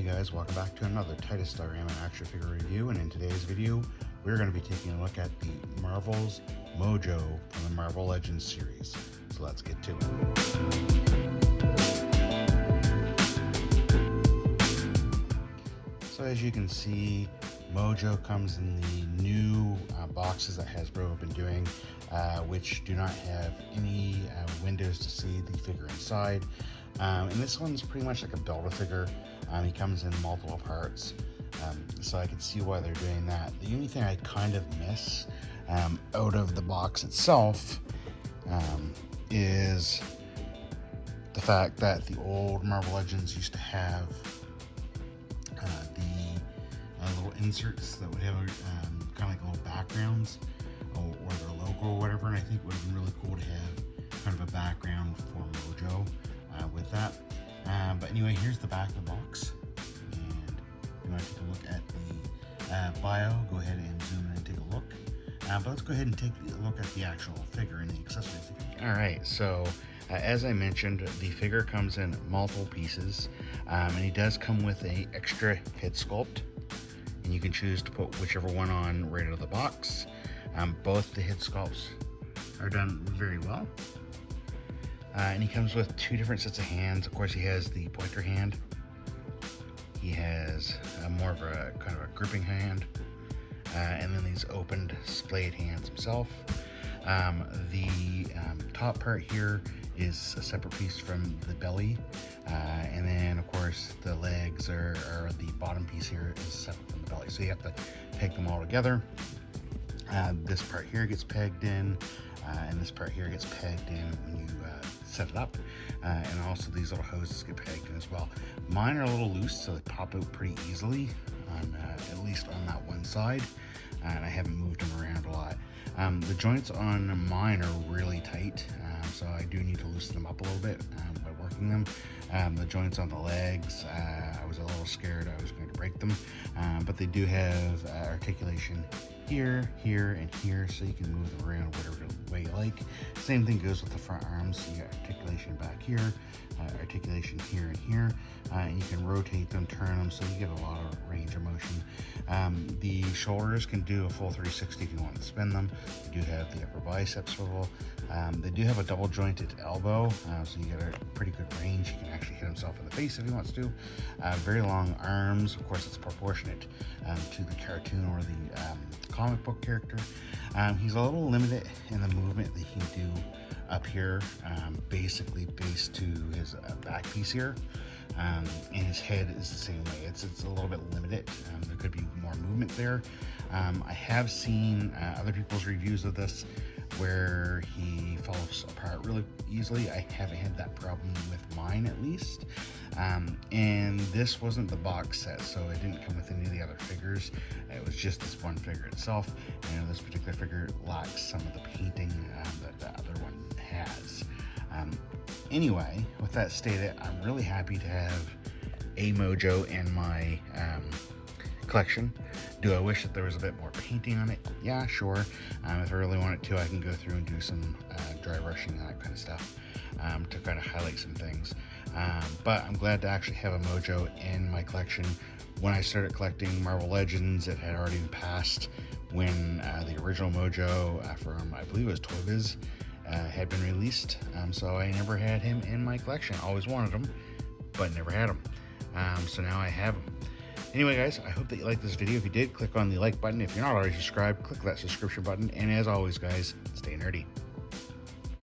guys, welcome back to another Titus Diorama action figure review, and in today's video we're going to be taking a look at the Marvel's Mojo from the Marvel Legends series. So let's get to it. So as you can see, Mojo comes in the new boxes that Hasbro have been doing, which do not have any windows to see the figure inside. And this one's pretty much like a Build-A-Figure. He comes in multiple parts, so I can see why they're doing that. The only thing I kind of miss out of the box itself is the fact that the old Marvel Legends used to have the little inserts that would have kind of like little backgrounds or their logo or whatever, and I think it would have been really cool to have kind of a background for Mojo with that. But anyway, here's the back of the box, and if you want to take a look at the bio, go ahead and zoom in and take a look. But let's go ahead and take a look at the actual figure and the accessories. Alright, so as I mentioned, the figure comes in multiple pieces, and he does come with an extra head sculpt, and you can choose to put whichever one on right out of the box. Both the head sculpts are done very well. And he comes with two different sets of hands. Of course, he has the pointer hand. He has more of a kind of a gripping hand. And then these opened splayed hands himself. The top part here is a separate piece from the belly. And then, of course, the legs or the bottom piece here is separate from the belly. So you have to peg them all together. This part here gets pegged in, and this part here gets pegged in when you set it up, and also these little hoses get pegged in as well. Mine are a little loose, so they pop out pretty easily, at least on that one side, and I haven't moved them around a lot. The joints on mine are really tight, so I do need to loosen them up a little bit by working them. The joints on the legs, I was a little scared I was going to break them, but they do have articulation here, here, and here, so you can move them around whatever way you like. Same thing goes with the front arms. So you got articulation back here, articulation here and here, and you can rotate them, turn them, so you get a lot of range of motion. The shoulders can do a full 360 if you want to spin them. They do have the upper bicep swivel. They do have a double jointed elbow, so you get a pretty good range. You can actually hit himself in the face if he wants to. Very long arms. Of course, it's proportionate to the cartoon or the comic book character. He's a little limited in the movement that he can do up here, basically based to his back piece here, and his head is the same way. It's a little bit limited. There could be more movement there. I have seen other people's reviews of this where he falls apart really easily. I haven't had that problem with mine, at least. And this wasn't the box set, so it didn't come with any of the other figures. It was just this one figure itself. And this particular figure lacks some of the painting that the other one has. Anyway, with that stated, I'm really happy to have a Mojo in my collection. Do I wish that there was a bit more painting on it? Yeah, sure. If I really wanted to, I can go through and do some dry brushing and that kind of stuff to kind of highlight some things. But I'm glad to actually have a Mojo in my collection. When I started collecting Marvel Legends, it had already been past when the original Mojo from, I believe it was ToyReviews, had been released. So I never had him in my collection. Always wanted him, but never had him. So now I have him. Anyway, guys, I hope that you liked this video. If you did, click on the like button. If you're not already subscribed, click that subscription button. And as always, guys, stay nerdy.